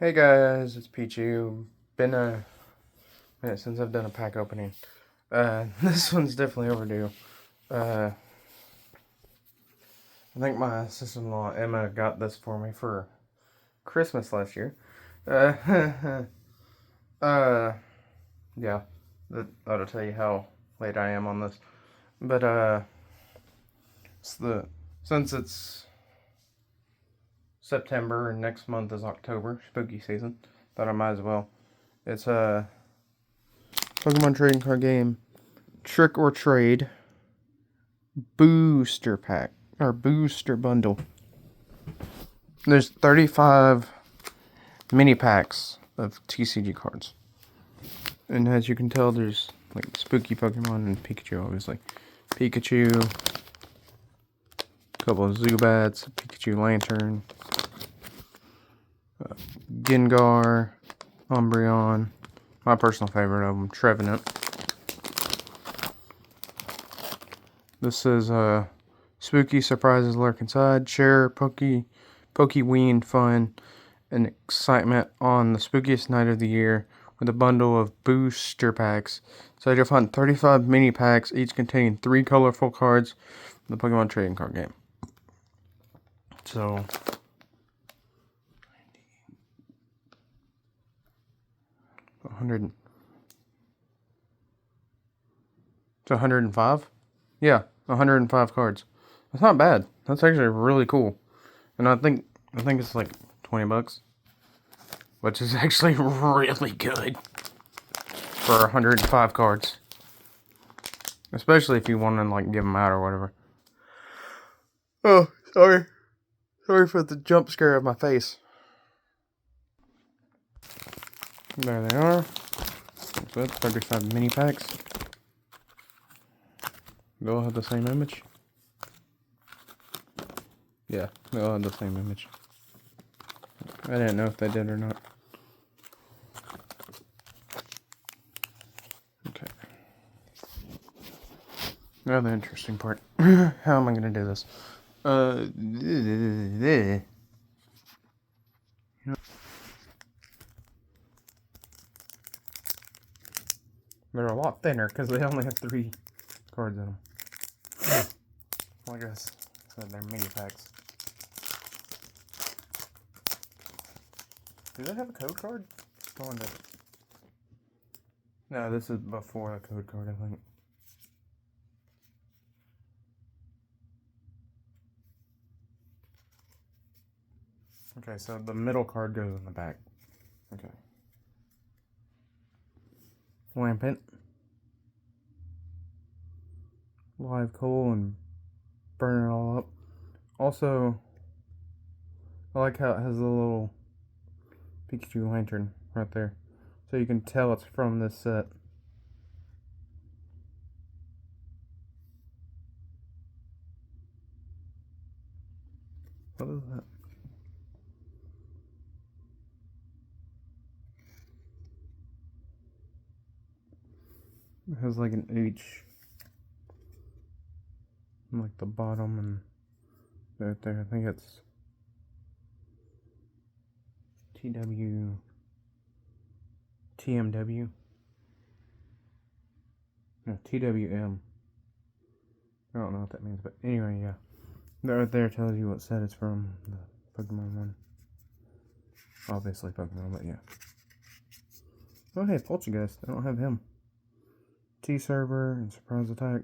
Hey guys, it's Pichu. Been a minute since I've done a pack opening. This one's definitely overdue. I think my sister-in-law Emma got this for me for Christmas last year. Uh, yeah, that'll tell you how late I am on this. But since it's September and next month is October, spooky season, thought I might as well. It's a Pokemon trading card game, Trick or Trade booster pack or booster bundle. There's 35 mini packs of TCG cards, and as you can tell, there's like spooky Pokemon and Pikachu, obviously. Pikachu, a couple of Zubats, Pikachu Lantern, Gengar, Umbreon, my personal favorite of them, Trevenant. This says spooky surprises lurk inside. Share Pokeween fun and excitement on the spookiest night of the year with a bundle of booster packs. So you'll find 35 mini packs, each containing 3 colorful cards from the Pokemon trading card game. So 100. It's 105? Yeah, 105 cards. That's not bad. That's actually really cool. And I think it's like $20, which is actually really good for 105 cards. Especially if you want to like give them out or whatever. Oh, sorry. Sorry for the jump scare of my face. There they are. So that's 35 mini packs. They all have the same image. Yeah, they all have the same image. I didn't know if they did or not. Okay. Now the interesting part. How am I going to do this? They're a lot thinner because they only have 3 cards in them. Well, I guess so they're mini packs. Do they have a code card? I wonder. No, this is before the code card, I think. Okay, so the middle card goes in the back. Okay. Lampent. Live coal and burn it all up. Also, I like how it has a little Pikachu lantern right there. So you can tell it's from this set. What is that? It has like an H in like the bottom and right there. I think it's TMW. No, TWM. I don't know what that means, but anyway, yeah. That right there tells you what set it's from, the Pokemon one. Obviously Pokemon, but yeah. Oh hey, Poltergeist. I don't have him. T-Server and Surprise Attack.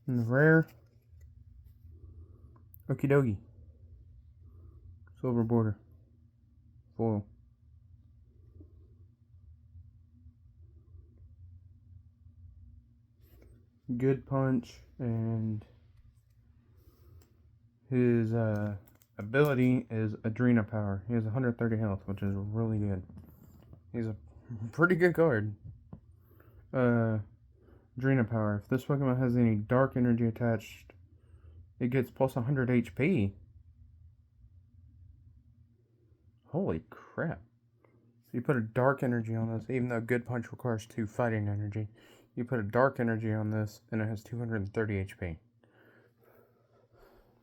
And the rare. Okie dokie. Silver border. Foil. Good punch, and his ability is Adrena Power. He has 130 health, which is really good. He's a pretty good card. Adrena Power. If this Pokemon has any dark energy attached, it gets plus 100 HP. Holy crap. So you put a dark energy on this, even though Good Punch requires 2 fighting energy. You put a dark energy on this, and it has 230 HP.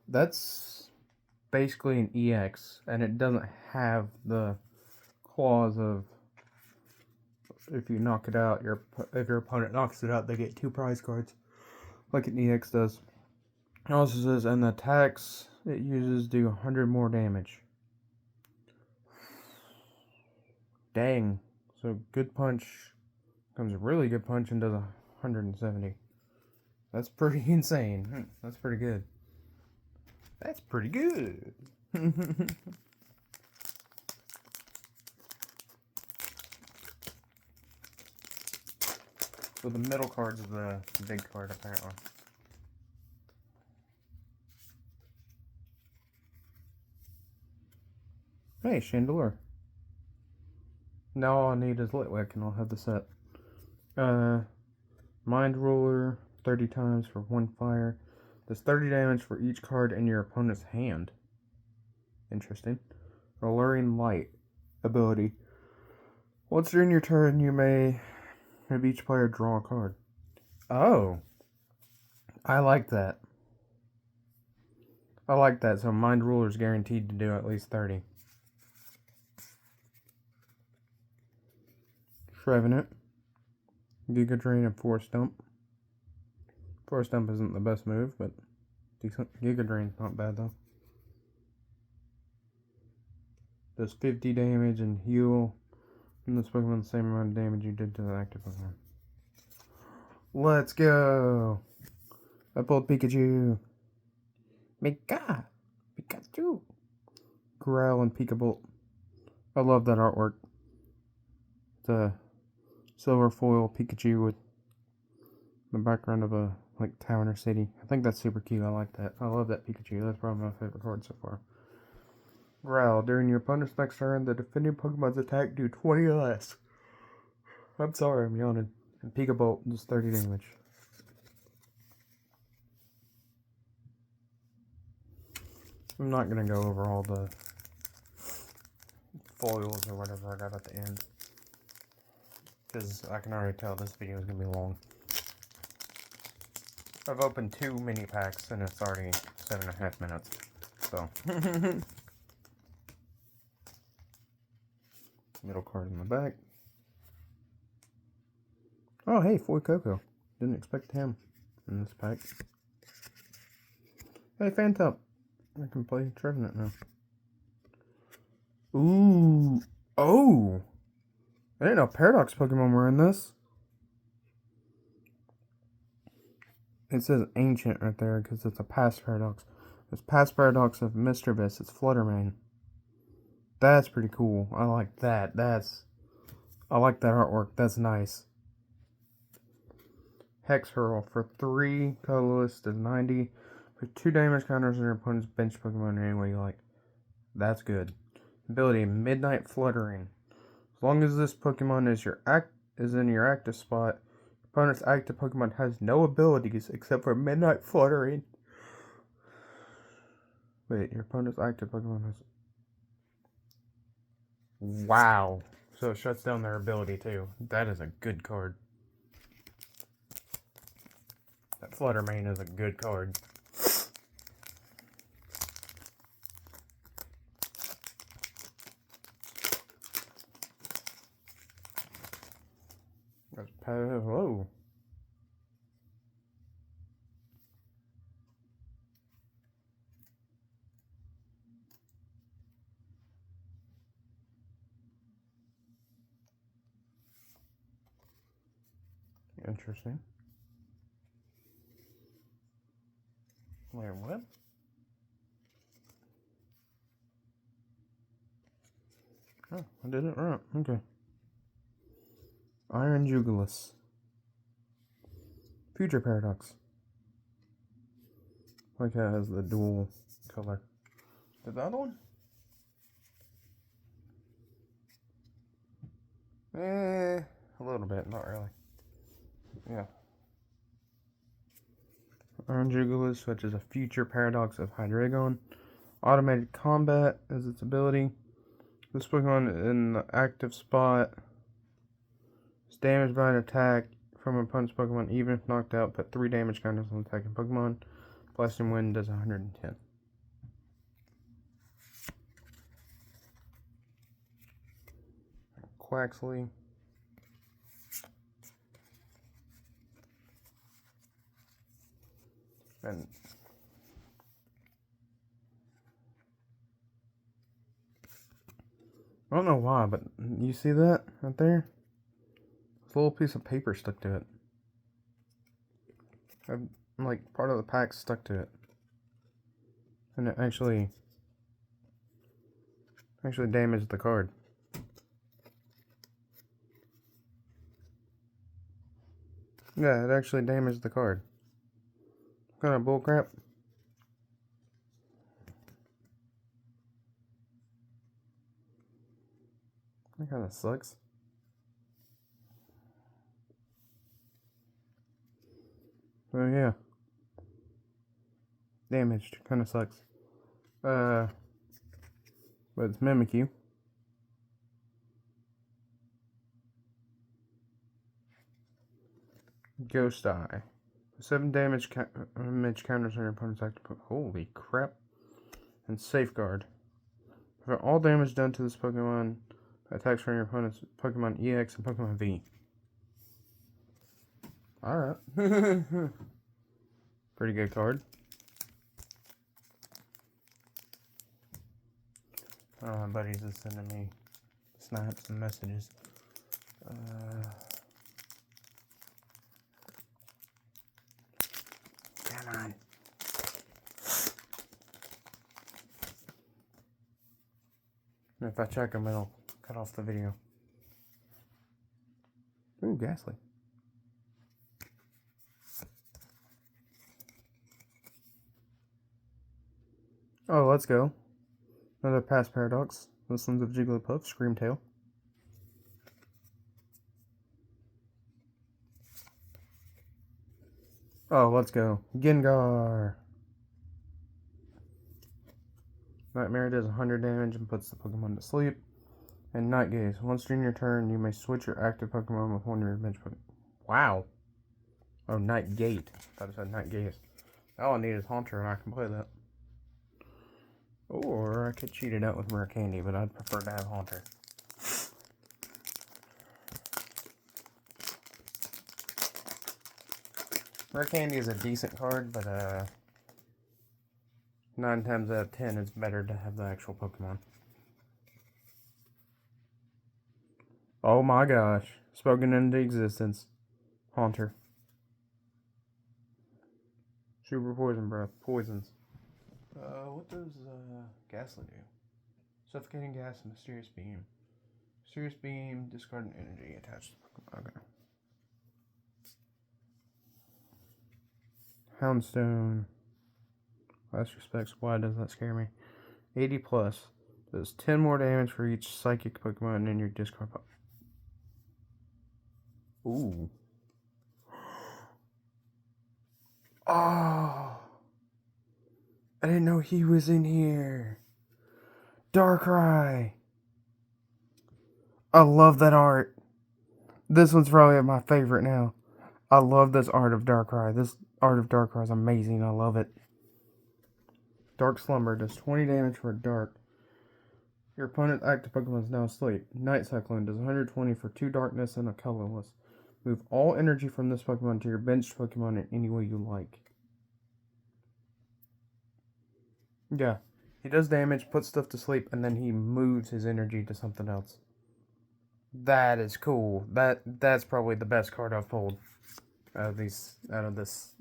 That's basically an EX, and it doesn't have the clause of if you knock it out, if your opponent knocks it out, they get 2 prize cards, like an EX does. It also says, and the attacks it uses do 100 more damage. Dang. So good punch comes a really good punch and does 170. That's pretty insane. That's pretty good. That's pretty good. So the middle card's the big card, apparently. Hey, Chandelure. Now all I need is Litwick and I'll have the set. Mind Ruler, 30 times for 1 fire. Does 30 damage for each card in your opponent's hand. Interesting. Alluring Light ability. Once during your turn, you may have each player draw a card. Oh. I like that. I like that, so Mind Ruler is guaranteed to do at least 30. Trevenant. Giga Drain and Force Dump. Force Dump isn't the best move, but decent. Giga Drain's not bad though. Does 50 damage and heal in this Pokemon the same amount of damage you did to the active Pokemon. Let's go! I pulled Pikachu. Mika! Pikachu! Growl and Pikabolt. I love that artwork. The silver foil Pikachu with the background of a town or city. I think that's super cute. I like that. I love that Pikachu. That's probably my favorite card so far. Growl. During your opponent's next turn, the defending Pokemon's attack do 20 less. I'm sorry, I'm yawning. And Pikabolt does 30 damage. I'm not going to go over all the foils or whatever I got at the end, because I can already tell this video is going to be long. I've opened 2 mini packs and it's already 7.5 minutes, so. Middle card in the back. Oh, hey, Foy Coco. Didn't expect him in this pack. Hey, Phantom. I can play Trevenant now. Ooh. Oh. I didn't know Paradox Pokemon were in this. It says Ancient right there because it's a past Paradox. It's past Paradox of Mischievous. It's Fluttermane. That's pretty cool. I like that. I like that artwork. That's nice. Hex Hurl for 3 colorless does 90. Put 2 damage counters on your opponent's bench Pokemon in any way you like. That's good. Ability Midnight Fluttering. As long as this Pokemon is in your active spot, your opponent's active Pokemon has no abilities except for Midnight Fluttering. Wait, your opponent's active Pokemon has. Wow. So it shuts down their ability too. That is a good card. That Fluttermane is a good card. Whoa. Interesting. Wait, what? Oh, I did it right. Okay. Iron Jugulis. Future Paradox. Like how it has the dual color. Did the other one? A little bit, not really. Yeah. Iron Jugulis, which is a future Paradox of Hydreigon. Automated Combat is its ability. This Pokemon in the active spot is damaged by an attack from an opponent's Pokemon, even if knocked out. Put 3 damage counters on attacking Pokemon. Blasting Wind does 110. Quaxley. And I don't know why, but you see that right there? This little piece of paper stuck to it. Like part of the pack stuck to it. And it actually damaged the card. Yeah, it actually damaged the card. What kind of bullcrap? That kind of sucks. Oh yeah. Damaged. Kind of sucks. But it's Mimikyu. Ghost Eye. 7 damage counters on your opponent's active. Holy crap. And Safeguard. For all damage done to this Pokemon, attacks from your opponent's Pokemon EX and Pokemon V. Alright. Pretty good card. Oh, my buddies are sending me snaps and messages. Come on. If I check them, it'll cut off the video. Ooh, Ghastly. Oh, let's go. Another Past Paradox. This one's of Jigglypuff, Screamtail. Oh, let's go. Gengar. Nightmare does 100 damage and puts the Pokemon to sleep. And Night Gaze. Once during your turn, you may switch your active Pokemon with one of your bench Pokemon. Wow. Oh, Night Gate. I thought it said Night Gaze. All I need is Haunter and I can play that. Or I could cheat it out with Rare Candy, but I'd prefer to have Haunter. Rare Candy is a decent card, but 9 times out of 10 it's better to have the actual Pokemon. Oh my gosh. Spoken into existence. Haunter. Super Poison Breath. Poisons. What does Ghastly do? Suffocating Gas, Mysterious Beam. Mysterious Beam, discard an energy attached to Pokemon. Okay. Houndstone. Last respects, why does that scare me? 80 plus. Does 10 more damage for each psychic Pokemon in your discard pile. Ooh. Oh. I didn't know he was in here. Darkrai. I love that art. This one's probably my favorite now. I love this art of Darkrai. This art of Darkrai is amazing. I love it. Dark Slumber does 20 damage for Dark. Your opponent's active Pokemon is now asleep. Night Cyclone does 120 for 2 darkness and a colorless. Move all energy from this Pokemon to your benched Pokemon in any way you like. Yeah. He does damage, puts stuff to sleep, and then he moves his energy to something else. That is cool. That's probably the best card I've pulled out of this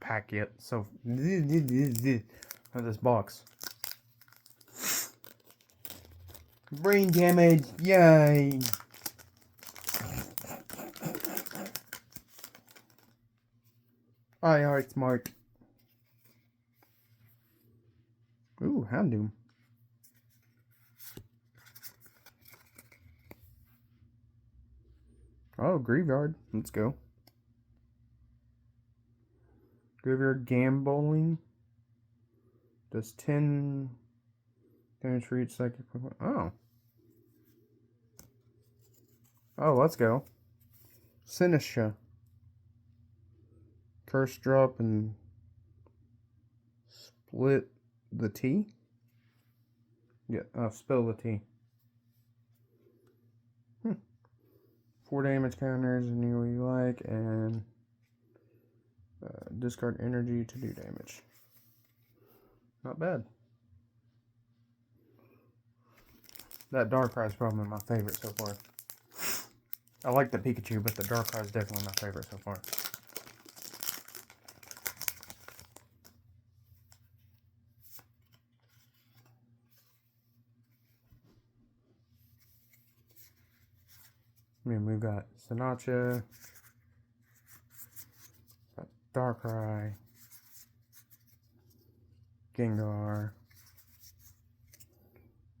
pack yet. So out of this box. Brain damage, yay! I heart smart. Ooh, Houndoom. Oh, Graveyard. Let's go. Graveyard Gambling. Does 10 damage for each psychic Pokemon. Oh. Oh, let's go. Sinistra. Curse Drop and split the tea? Yeah, spill the tea. 4 damage counters any way you like, and discard energy to do damage. Not bad. That Darkrai is probably my favorite so far. I like the Pikachu, but the Darkrai is definitely my favorite so far. I mean, we've got Sinatra, got Darkrai, Gengar,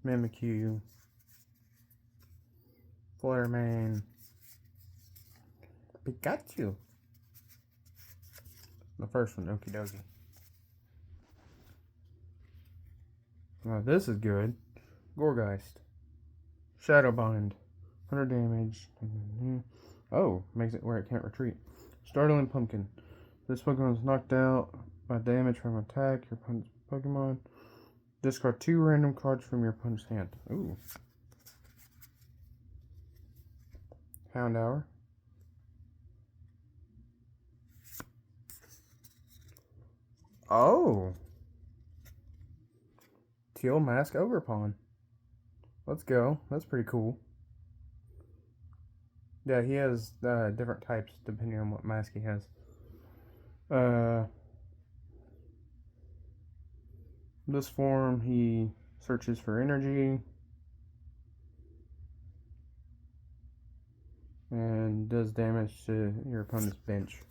Mimikyu, Flare-Mane, Pikachu. The first one, Okie dokie. Now this is good. Gorgeist. Shadowbind. 100 damage. Oh, makes it where it can't retreat. Startling Pumpkin. This Pokemon is knocked out by damage from attack your opponent's Pokemon. Discard 2 random cards from your opponent's hand. Ooh. Houndour. Oh. Teal Mask Ogerpon. Let's go. That's pretty cool. Yeah, he has different types depending on what mask he has. This form, he searches for energy and does damage to your opponent's bench.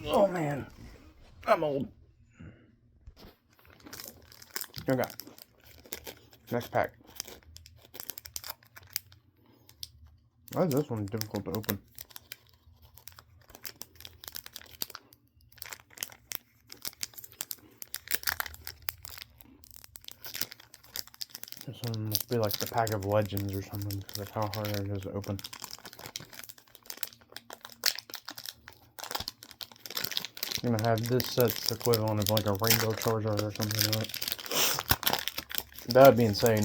Oh man, I'm old. Okay, next pack. Why is this one difficult to open? This one must be like the pack of legends or something, because of how hard it is to open. I'm gonna have this set's equivalent of like a Rainbow Charizard or something like that. That would be insane.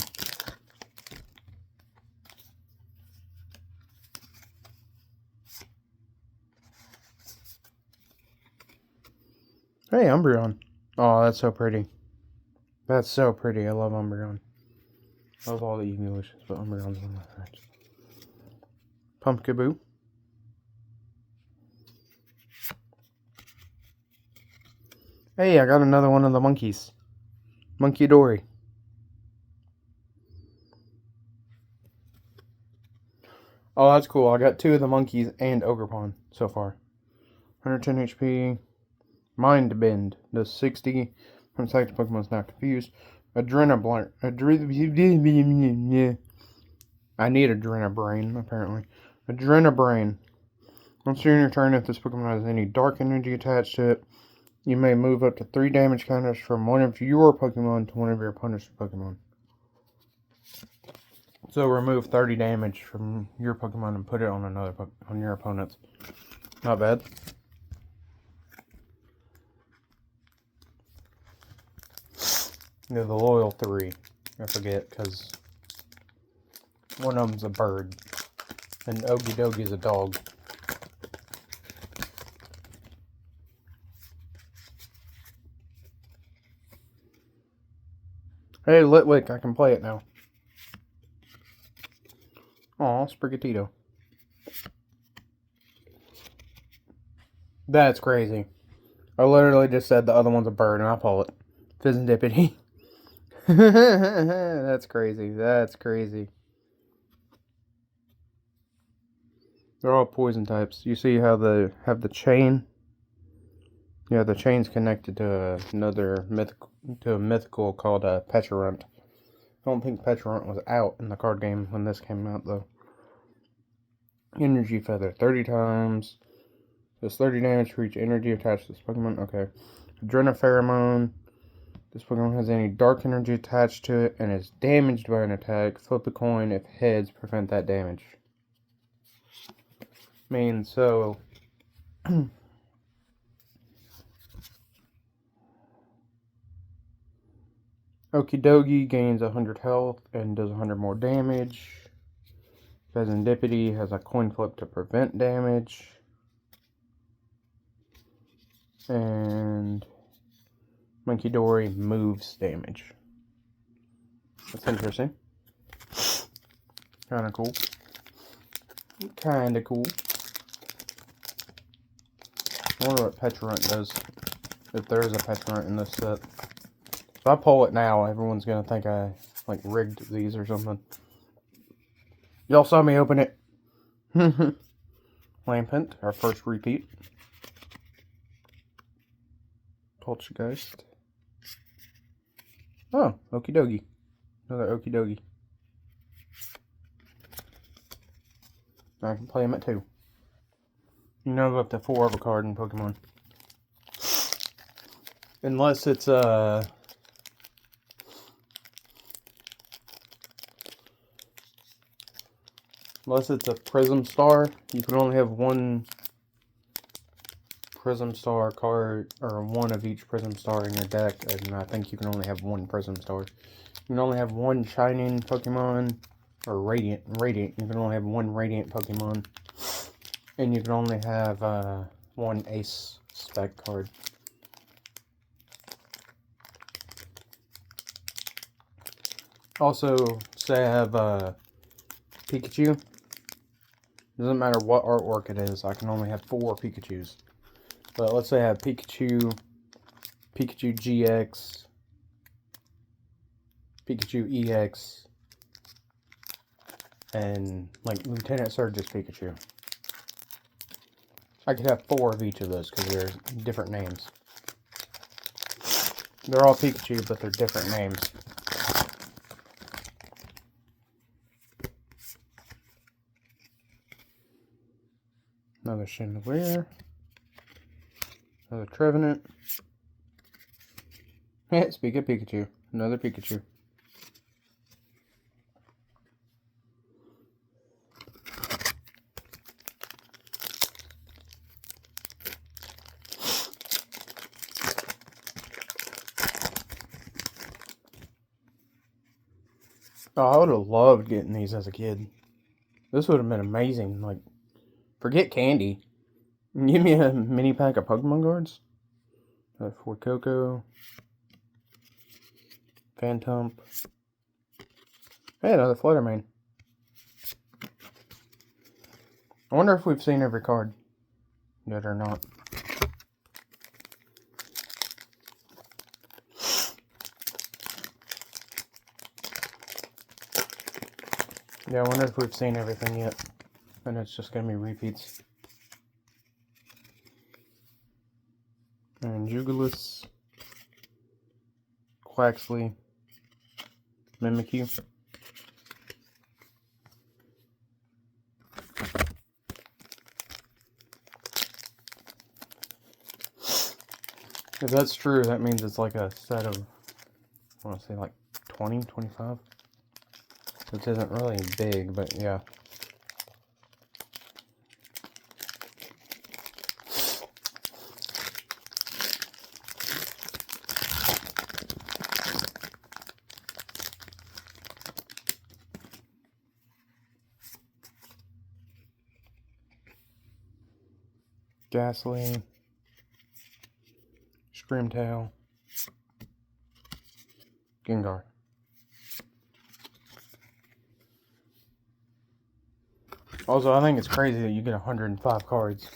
Hey, Umbreon. Oh, that's so pretty. That's so pretty. I love Umbreon. I love all the evolutions, but Umbreon's one of my favorites. Pumpkaboo. Hey, I got another one of the monkeys. Monkey Dory. Oh, that's cool. I got 2 of the monkeys and Ogerpon so far. 110 HP. Mind Bend. Does 60. From attack to Pokemon's not confused. Adrenabrain. I need Adrenabrain, apparently. Adrenabrain. Once during your turn, if this Pokemon has any dark energy attached to it, you may move up to 3 damage counters from one of your Pokemon to one of your opponent's Pokemon. So remove 30 damage from your Pokemon and put it on on your opponent's. Not bad. They're the loyal 3. I forget, because one of them's a bird. And Ogie Doggie's a dog. Hey, Litwick, I can play it now. Aw, Sprigatito. That's crazy. I literally just said the other one's a bird, and I pull it. Fizzendipity. That's crazy. That's crazy. They're all poison types. You see how they have the chain? Yeah, the chain's connected to another mythical called Pecharunt. I don't think Pecharunt was out in the card game when this came out, though. Energy Feather, 30 times. Does 30 damage for each energy attached to this Pokemon. Okay. Adrenopheromone. This Pokemon has any dark energy attached to it and is damaged by an attack. Flip a coin if heads prevent that damage. I mean, so... Okidogi gains 100 health and does 100 more damage. Serendipity has a coin flip to prevent damage. And Monkey Dory moves damage. That's interesting. Kinda cool. Kinda cool. I wonder what Petulant does. If there is a Petulant in this set. If I pull it now, everyone's gonna think I like rigged these or something. Y'all saw me open it. Lampent, our first repeat. Poltergeist. Oh, Okidogi. Another Okidogi. I can play him at 2. You know, go up to 4 of a card in Pokemon. Unless it's a Prism Star, you can only have one Prism Star card, or one of each Prism Star in your deck, and I think you can only have one Prism Star. You can only have one Shining Pokemon, or Radiant, you can only have one Radiant Pokemon, and you can only have one Ace Spec card. Also, say I have Pikachu. Doesn't matter what artwork it is, I can only have 4 Pikachus. But let's say I have Pikachu, Pikachu GX, Pikachu EX, and like Lieutenant Surge's Pikachu. I could have 4 of each of those because they're different names. They're all Pikachu, but they're different names. Another Chandelier. Another Trevenant. Hey, speak of Pikachu. Another Pikachu. Oh, I would have loved getting these as a kid. This would have been amazing. Like, forget candy. Give me a mini pack of Pokemon cards. For Coco. Phantump. Hey, another Fluttermane. I wonder if we've seen every card yet or not. Yeah, I wonder if we've seen everything yet. And it's just going to be repeats. And Jugulis. Quaxley. Mimikyu. If that's true, that means it's like a set of, I want to say like 20, 25. Which isn't really big, but yeah. Ghastly. Screamtail. Gengar. Also, I think it's crazy that you get 105 cards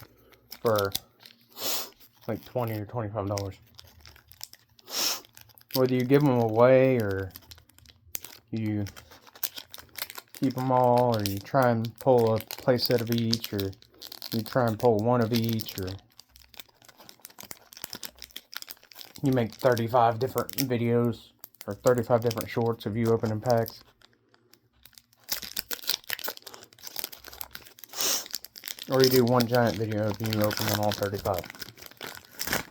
for like $20 or $25. Whether you give them away or you keep them all, or you try and pull a playset of each, or you try and pull one of each, or you make 35 different videos or 35 different shorts of you opening packs. Or you do one giant video of you opening all 35.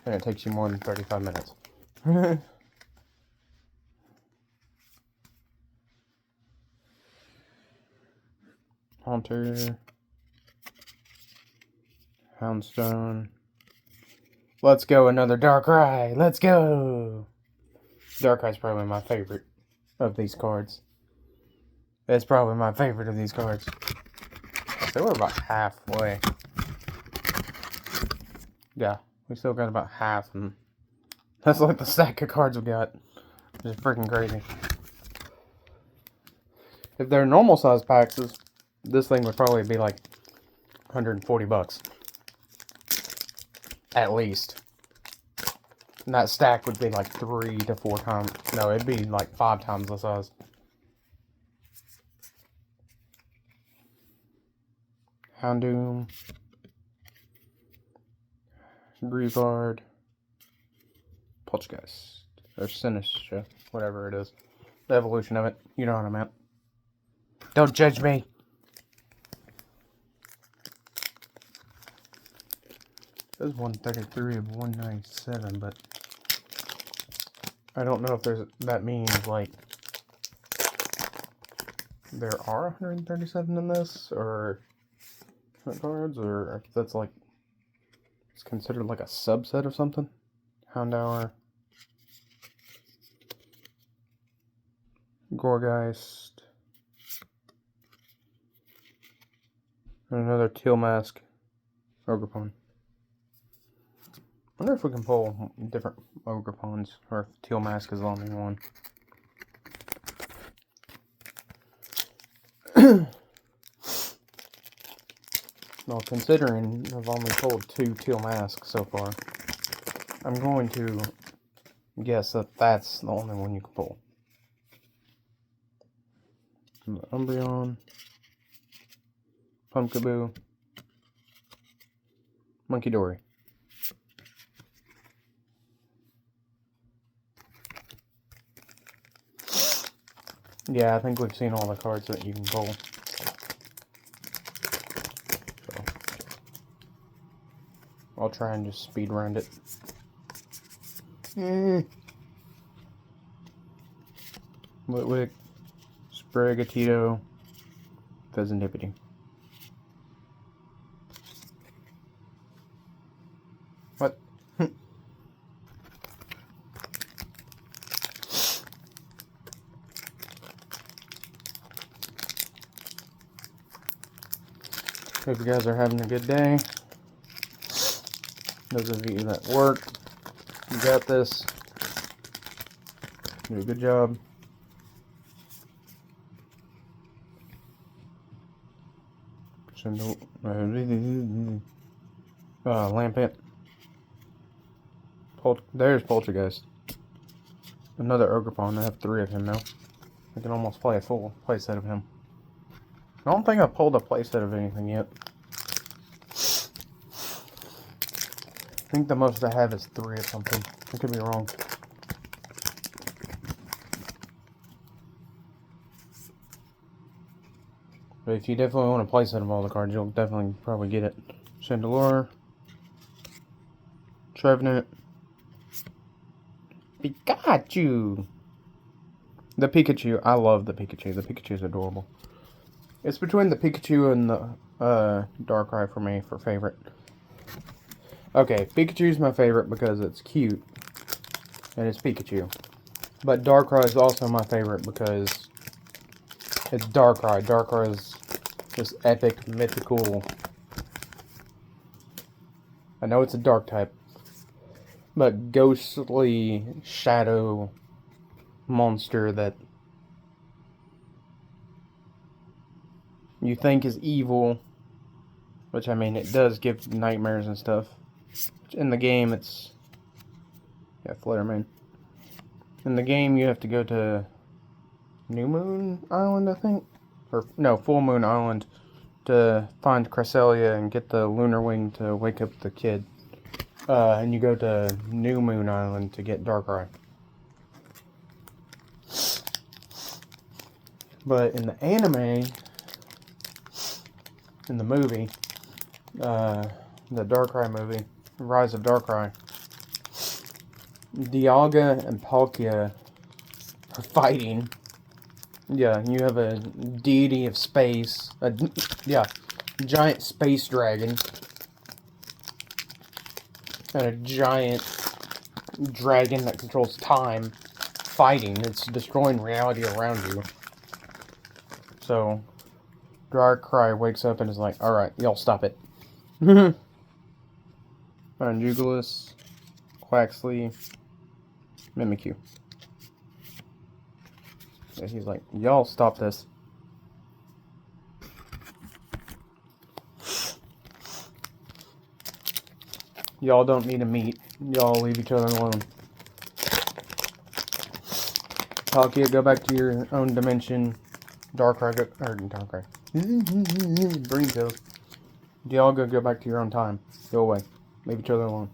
And it takes you more than 35 minutes. Haunter. Houndstone. Let's go, another Darkrai. Let's go. Darkrai's probably my favorite of these cards. It's probably my favorite of these cards. So we're about halfway. Yeah, we still got about half, and that's like the stack of cards we got. Which is freaking crazy. If they're normal size packs, this thing would probably be like 140 bucks. At least. And that stack would be like 3 to 4 times. No, it'd be like 5 times the size. Houndoom. Grievard. Poltergeist. Or Sinistra. Whatever it is. The evolution of it. You know what I meant. Don't judge me. There's 133 of 197, but I don't know if that means like there are 137 in this, or cards, or if that's like it's considered like a subset of something. Houndour, Gorgeist, and another Teal Mask Ogerpon. I wonder if we can pull different Ogerpons, or if Teal Mask is the only one. Well, considering I've only pulled 2 Teal Masks so far, I'm going to guess that that's the only one you can pull. Umbreon, Pumpkaboo, Monkey Dory. Yeah, I think we've seen all the cards that you can pull. So, I'll try and just speed round it. Litwick, Sprigatito, Pheasantipity. What? Hope you guys are having a good day. Those of you that work, you got this. Do a good job. Lampent. There's Poltergeist. Another Ogerpon. I have 3 of him now. I can almost play a full playset of him. I don't think I've pulled a playset of anything yet. I think the most I have is 3 of something. I could be wrong. But if you definitely want a playset of all the cards, you'll definitely probably get it. Chandelure. Trevenant. Pikachu! The Pikachu. I love the Pikachu. The Pikachu's adorable. It's between the Pikachu and the Darkrai for me for favorite. Okay, Pikachu's my favorite because it's cute. And it's Pikachu. But Darkrai is also my favorite because it's Darkrai. Darkrai is this epic, mythical... I know it's a dark type. But ghostly shadow monster that you think is evil, which I mean it does give nightmares and stuff. In the game it's Flutterman. In the game you have to go to New Moon Island, I think, or no, Full Moon Island to find Cresselia and get the Lunar Wing to wake up the kid. And you go to New Moon Island to get Darkrai. But in the anime, in the movie, the Darkrai movie, Rise of Darkrai, Dialga and Palkia are fighting. Yeah, you have a deity of space, giant space dragon, and a giant dragon that controls time fighting. It's destroying reality around you. So, Darkrai wakes up and is like, alright, y'all stop it. Jugulis, Quaxley, Mimikyu. And he's like, y'all stop this. Y'all don't need to meet. Y'all leave each other alone. Palkia, go back to your own dimension. Darkrai, Darkrai. Green Tails. Y'all go back to your own time. Go away. Leave each other alone.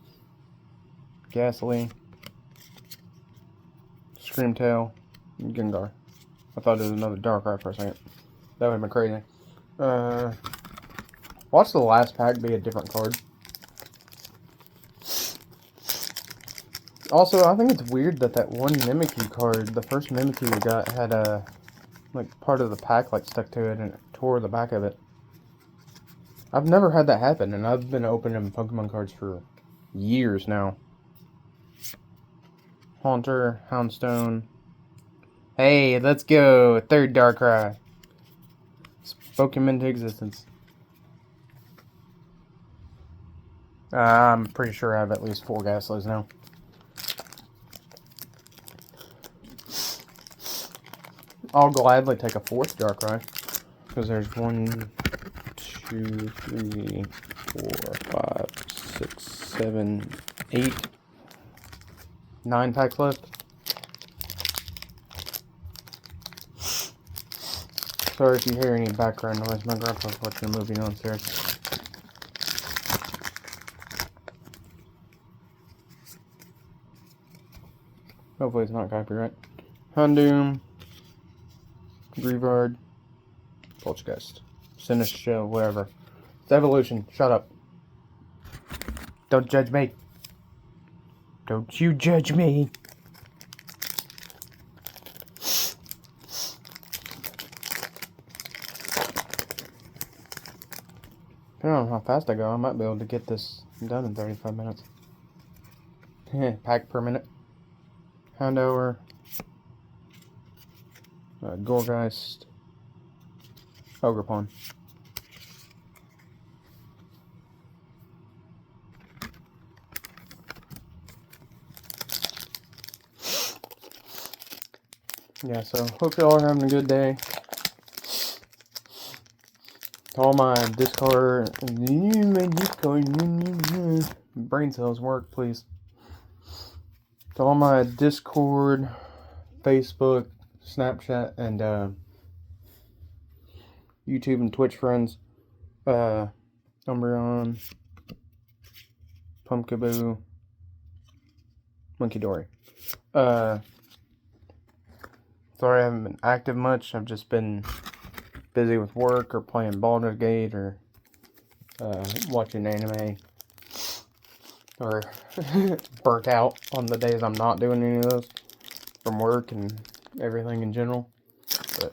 Gasoline. Screamtail. Gengar. I thought it was another Darkrai for a second. That would have been crazy. Watch the last pack be a different card. Also, I think it's weird that one Mimikyu card, the first Mimikyu we got, had a like part of the pack like stuck to it and it tore the back of it. I've never had that happen, and I've been opening Pokemon cards for years now. Haunter, Houndstone. Hey, let's go! Third Darkrai. Spoke him into existence. I'm pretty sure I have at least 4 Gaslies now. I'll gladly take a 4th Darkrai. Because there's 1, 2, 3, 4, 5, 6, 7, 8, 9 packs left. Sorry if you hear any background noise. My grandpa's watching a movie downstairs. Hopefully it's not copyright. Houndoom. Greavard. Poltergeist. Sinistcha, whatever. It's evolution. Shut up. Don't judge me. Don't you judge me. Depending on how fast I go, I might be able to get this done in 35 minutes. Pack per minute. Houndour. Gourgeist. Ogerpon. Yeah, so hope y'all are having a good day. To all my Discord, brain cells work, please. To all my Discord, Facebook, Snapchat, and YouTube and Twitch friends, Umbreon, Pumpkaboo, Monkey Dory. Sorry I haven't been active much. I've just been busy with work or playing Baldur's Gate or watching anime or burnt out on the days I'm not doing any of those from work and everything in general. But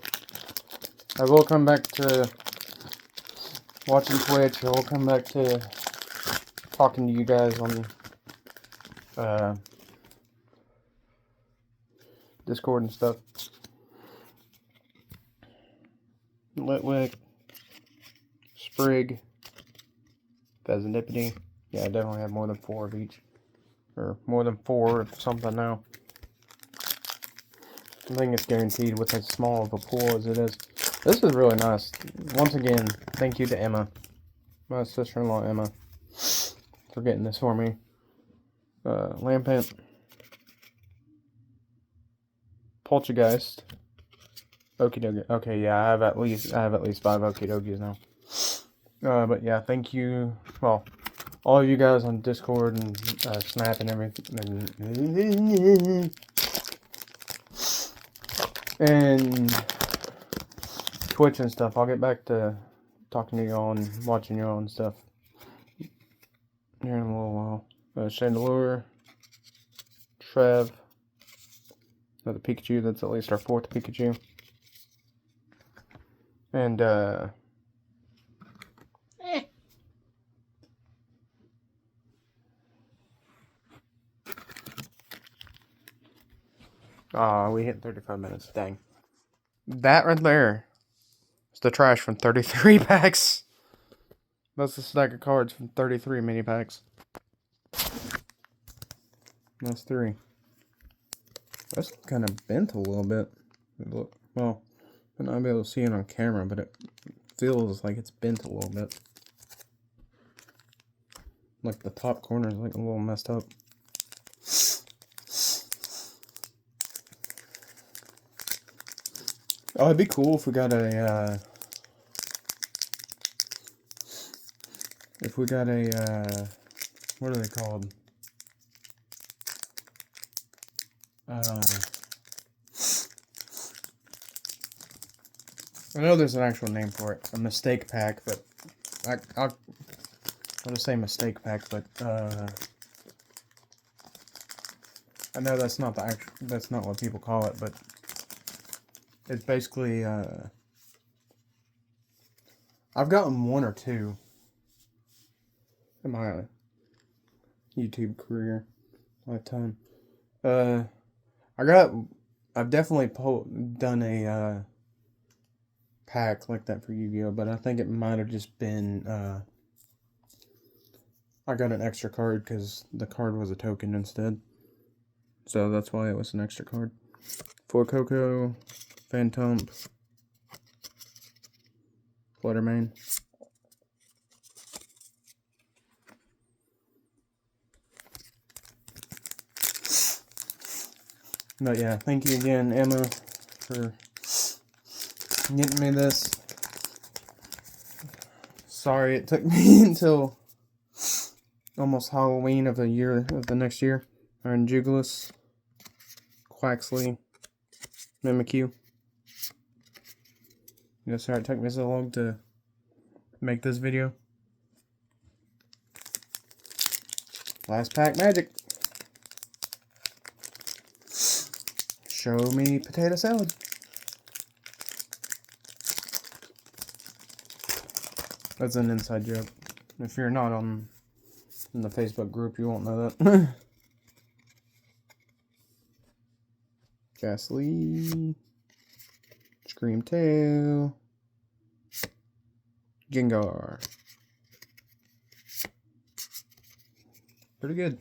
I will come back to watching Twitch. I will come back to talking to you guys on Discord and stuff. Litwick, Sprig, Pheasantipity. Yeah, I definitely have more than 4 of each. Or more than 4 of something now. I think it's guaranteed with as small of a pool as it is. This is really nice. Once again, thank you to Emma. My sister-in-law Emma. For getting this for me. Lampent. Poltergeist. Okie okay, yeah, I have at least 5 Okie now. But yeah, thank you. Well, all of you guys on Discord and Snap and everything, and Twitch and stuff. I'll get back to talking to y'all and watching y'all and stuff here in a little while. Chandelure, Trev, another Pikachu. That's at least our 4th Pikachu. And, Aw, we hit 35 minutes. Dang. That right there is the trash from 33 packs. That's a stack of cards from 33 mini packs. That's 3. That's kind of bent a little bit. Look, well, I'm not able to see it on camera, but it feels like it's bent a little bit. Like the top corner is like a little messed up. Oh, it'd be cool if we got a, what are they called? I know there's an actual name for it, a mistake pack, but I'll just say mistake pack, but I know that's not that's not what people call it, but it's basically I've gotten 1 or 2 in my YouTube career lifetime. I've definitely done a pack like that for Yu-Gi-Oh, but I think it might have just been I got an extra card because the card was a token instead, so that's why it was an extra card. For Coco, Phantom, Fluttermane. But yeah, thank you again, Emma, for getting me this. Sorry it took me until almost Halloween of the next year. Iron Jugulis, Quaxley, Mimikyu. Yeah, sorry it took me so long to make this video. Last pack magic. Show me potato salad. That's an inside joke. If you're not in the Facebook group, you won't know that. Ghastly, Screamtail, Gengar. Pretty good.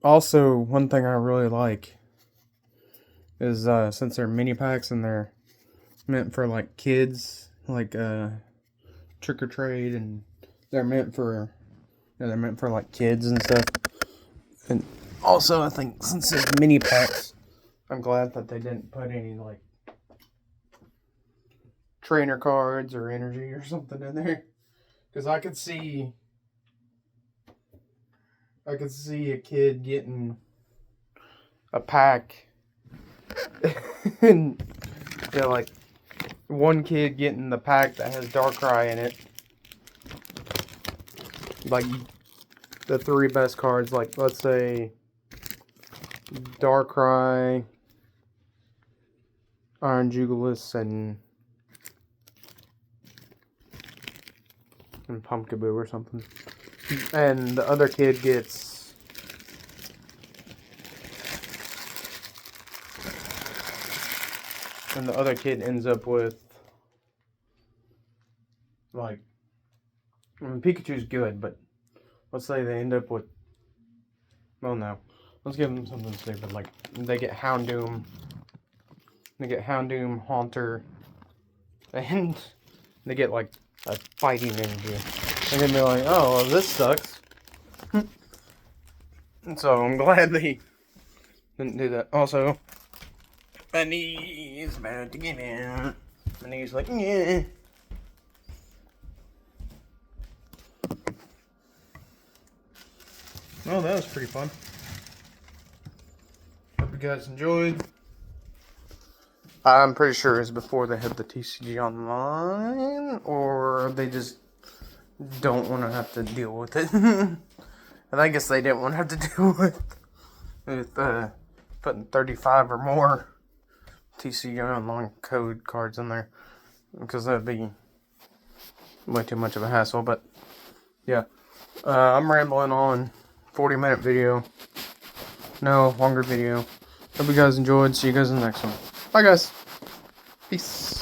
Also, one thing I really like is since they're mini packs and they're meant for like kids, like trick or trade, and they're meant for like kids and stuff. And also, I think since it's mini packs, I'm glad that they didn't put any like trainer cards or energy or something in there, because I could see a kid getting a pack and yeah, like one kid getting the pack that has Darkrai in it, like the 3 best cards, like let's say Darkrai, Iron Jugulis, and Pumpkaboo or something, and the other kid gets ends up with like, I mean, Pikachu's good, but let's say they end up with, well, no, let's give them something stupid, like they get Houndoom, Haunter, and they get like a fighting energy. They're gonna be like, oh, well, this sucks. And so I'm glad they didn't do that. Also, my knee's about to get in. My knee's like, yeah. Well, that was pretty fun. Hope you guys enjoyed. I'm pretty sure it's before they had the TCG online, or they just don't want to have to deal with it. And I guess they didn't want to have to deal with putting 35 or more TCG online code cards in there, because that'd be way too much of a hassle. But yeah, I'm rambling on. 40-minute video. No, longer video. Hope you guys enjoyed. See you guys in the next one. Bye, guys. Peace.